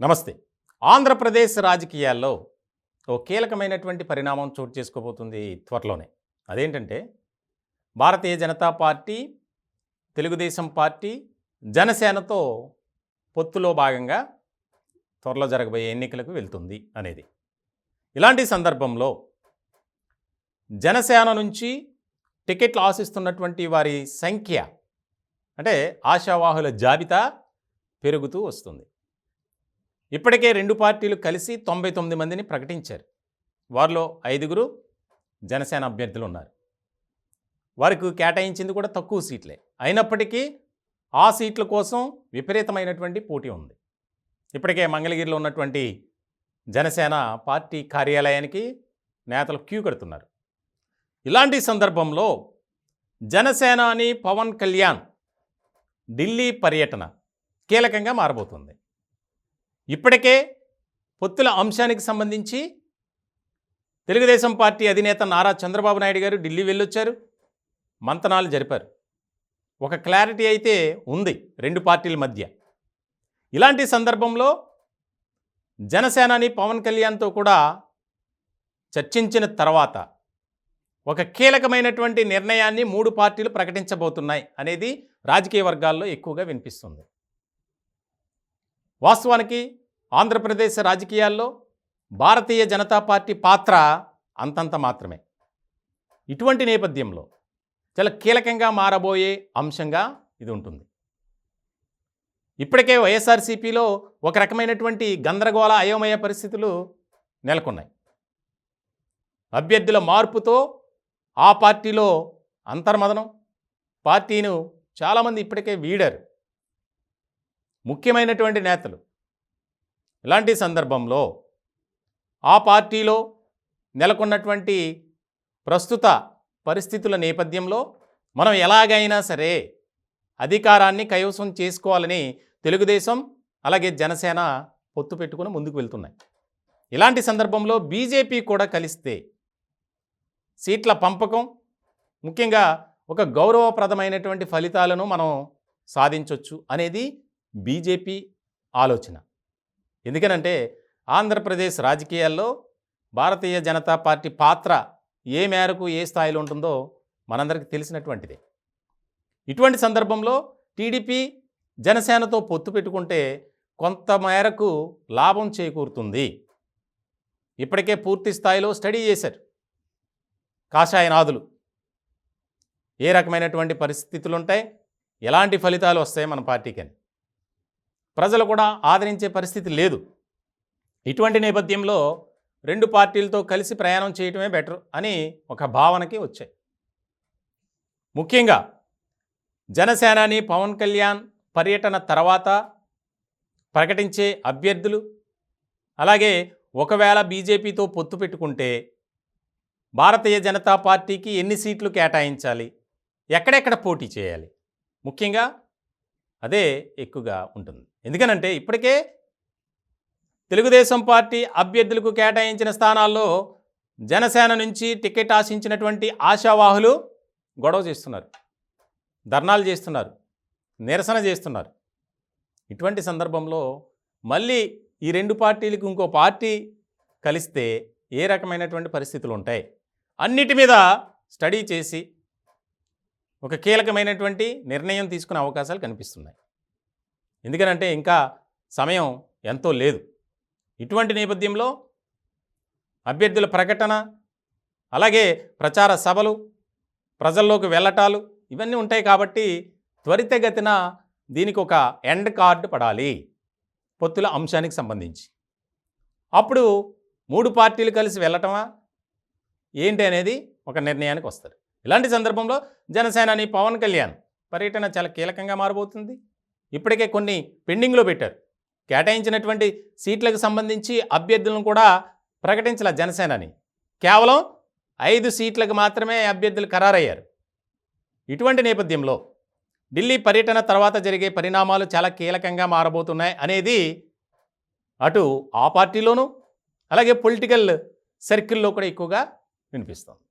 నమస్తే. ఆంధ్రప్రదేశ్ రాజకీయాల్లో ఓ కీలకమైనటువంటి పరిణామం చోటు చేసుకోబోతుంది త్వరలోనే. అదేంటంటే భారతీయ జనతా పార్టీ, తెలుగుదేశం పార్టీ, జనసేనతో పొత్తులో భాగంగా త్వరలో జరగబోయే ఎన్నికలకు వెళ్తుంది అనేది. ఇలాంటి సందర్భంలో జనసేన నుంచి టికెట్లు ఆశిస్తున్నటువంటి వారి సంఖ్య అంటే ఆశావాహుల జాబితా పెరుగుతూ వస్తుంది. ఇప్పటికే రెండు పార్టీలు కలిసి 99 మందిని ప్రకటించారు. వారిలో 5గురు జనసేన అభ్యర్థులు ఉన్నారు. వారికి కేటాయించింది కూడా తక్కువ సీట్లే. అయినప్పటికీ ఆ సీట్ల కోసం విపరీతమైనటువంటి పోటీ ఉంది. ఇప్పటికే మంగళగిరిలో ఉన్నటువంటి జనసేన పార్టీ కార్యాలయానికి నేతలు క్యూ కడుతున్నారు. ఇలాంటి సందర్భంలో జనసేనాని పవన్ కళ్యాణ్ ఢిల్లీ పర్యటన కీలకంగా మారబోతుంది. ఇప్పటికే పొత్తుల అంశానికి సంబంధించి తెలుగుదేశం పార్టీ అధినేత నారా చంద్రబాబు నాయుడు గారు ఢిల్లీ వెళ్ళొచ్చారు, మంతనాలు జరిపారు. ఒక క్లారిటీ అయితే ఉంది రెండు పార్టీల మధ్య. ఇలాంటి సందర్భంలో జనసేనాని పవన్ కళ్యాణ్తో కూడా చర్చించిన తర్వాత ఒక కీలకమైనటువంటి నిర్ణయాన్ని మూడు పార్టీలు ప్రకటించబోతున్నాయి అనేది రాజకీయ వర్గాల్లో ఎక్కువగా వినిపిస్తుంది. వాస్తవానికి ఆంధ్రప్రదేశ్ రాజకీయాల్లో భారతీయ జనతా పార్టీ పాత్ర అంతంత మాత్రమే. ఇటువంటి నేపథ్యంలో చాలా కీలకంగా మారబోయే అంశంగా ఇది ఉంటుంది. ఇప్పటికే వైఎస్ఆర్సీపీలో ఒక రకమైనటువంటి గందరగోళ అయోమయ పరిస్థితులు నెలకొన్నాయి. అభ్యర్థుల మార్పుతో ఆ పార్టీలో అంతర్మదనం, పార్టీను చాలామంది ఇప్పటికే వీడారు, ముఖ్యమైనటువంటి నేతలు. ఇలాంటి సందర్భంలో ఆ పార్టీలో నెలకొన్నటువంటి ప్రస్తుత పరిస్థితుల నేపథ్యంలో మనం ఎలాగైనా సరే అధికారాన్ని కైవసం చేసుకోవాలని తెలుగుదేశం అలాగే జనసేన పొత్తు పెట్టుకుని ముందుకు వెళ్తున్నాయి. ఇలాంటి సందర్భంలో బీజేపీ కూడా కలిస్తే సీట్ల పంపకం, ముఖ్యంగా ఒక గౌరవప్రదమైనటువంటి ఫలితాలను మనం సాధించవచ్చు అనేది బీజేపీ ఆలోచన. ఎందుకనంటే ఆంధ్రప్రదేశ్ రాజకీయాల్లో భారతీయ జనతా పార్టీ పాత్ర ఏ మేరకు ఏ స్థాయిలో ఉంటుందో మనందరికీ తెలిసినటువంటిదే. ఇటువంటి సందర్భంలో టీడీపీ జనసేనతో పొత్తు పెట్టుకుంటే కొంత మేరకు లాభం చేకూరుతుంది. ఇప్పటికే పూర్తి స్థాయిలో స్టడీ చేశారు కాషాయనాథులు. ఏ రకమైనటువంటి పరిస్థితులు ఉంటాయి, ఎలాంటి ఫలితాలు వస్తాయి మన పార్టీకి అని ప్రజలు కూడా ఆదరించే పరిస్థితి లేదు. ఇటువంటి నేపథ్యంలో రెండు పార్టీలతో కలిసి ప్రయాణం చేయటమే బెటర్ అని ఒక భావనకి వచ్చాయి. ముఖ్యంగా జనసేనాని పవన్ కళ్యాణ్ పర్యటన తర్వాత ప్రకటించే అభ్యర్థులు, అలాగే ఒకవేళ బీజేపీతో పొత్తు పెట్టుకుంటే భారతీయ జనతా పార్టీకి ఎన్ని సీట్లు కేటాయించాలి, ఎక్కడెక్కడ పోటీ చేయాలి, ముఖ్యంగా అదే ఎక్కువగా ఉంటుంది. ఎందుకనంటే ఇప్పటికే తెలుగుదేశం పార్టీ అభ్యర్థులకు కేటాయించిన స్థానాల్లో జనసేన నుంచి టికెట్ ఆశించినటువంటి ఆశావాహులు గొడవ చేస్తున్నారు, ధర్నాలు చేస్తున్నారు, నిరసన చేస్తున్నారు. ఇటువంటి సందర్భంలో మళ్ళీ ఈ రెండు పార్టీలకు ఇంకో పార్టీ కలిస్తే ఏ రకమైనటువంటి పరిస్థితులు ఉంటాయి అన్నిటి మీద స్టడీ చేసి ఒక కీలకమైనటువంటి నిర్ణయం తీసుకునే అవకాశాలు కనిపిస్తున్నాయి. ఎందుకనంటే ఇంకా సమయం ఎంతో లేదు. ఇటువంటి నేపథ్యంలో అభ్యర్థుల ప్రకటన, అలాగే ప్రచార సభలు, ప్రజల్లోకి వెళ్ళటాలు ఇవన్నీ ఉంటాయి. కాబట్టి త్వరితగతిన దీనికి ఒక ఎండ్ కార్డు పడాలి పొత్తుల అంశానికి సంబంధించి. అప్పుడు మూడు పార్టీలు కలిసి వెళ్ళటమా ఏంటి అనేది ఒక నిర్ణయానికి వస్తారు. ఇలాంటి సందర్భంలో జనసేనాని పవన్ కళ్యాణ్ పర్యటన చాలా కీలకంగా మారబోతుంది. ఇప్పటికే కొన్ని పెండింగ్లో పెట్టారు. కేటాయించినటువంటి సీట్లకు సంబంధించి అభ్యర్థులను కూడా ప్రకటించాల జనసేనాని. కేవలం 5 సీట్లకు మాత్రమే అభ్యర్థులు ఖరారయ్యారు. ఇటువంటి నేపథ్యంలో ఢిల్లీ పర్యటన తర్వాత జరిగే పరిణామాలు చాలా కీలకంగా మారబోతున్నాయి అనేది అటు ఆ పార్టీలోనూ అలాగే పొలిటికల్ సర్కిల్లో కూడా ఎక్కువగా వినిపిస్తుంది.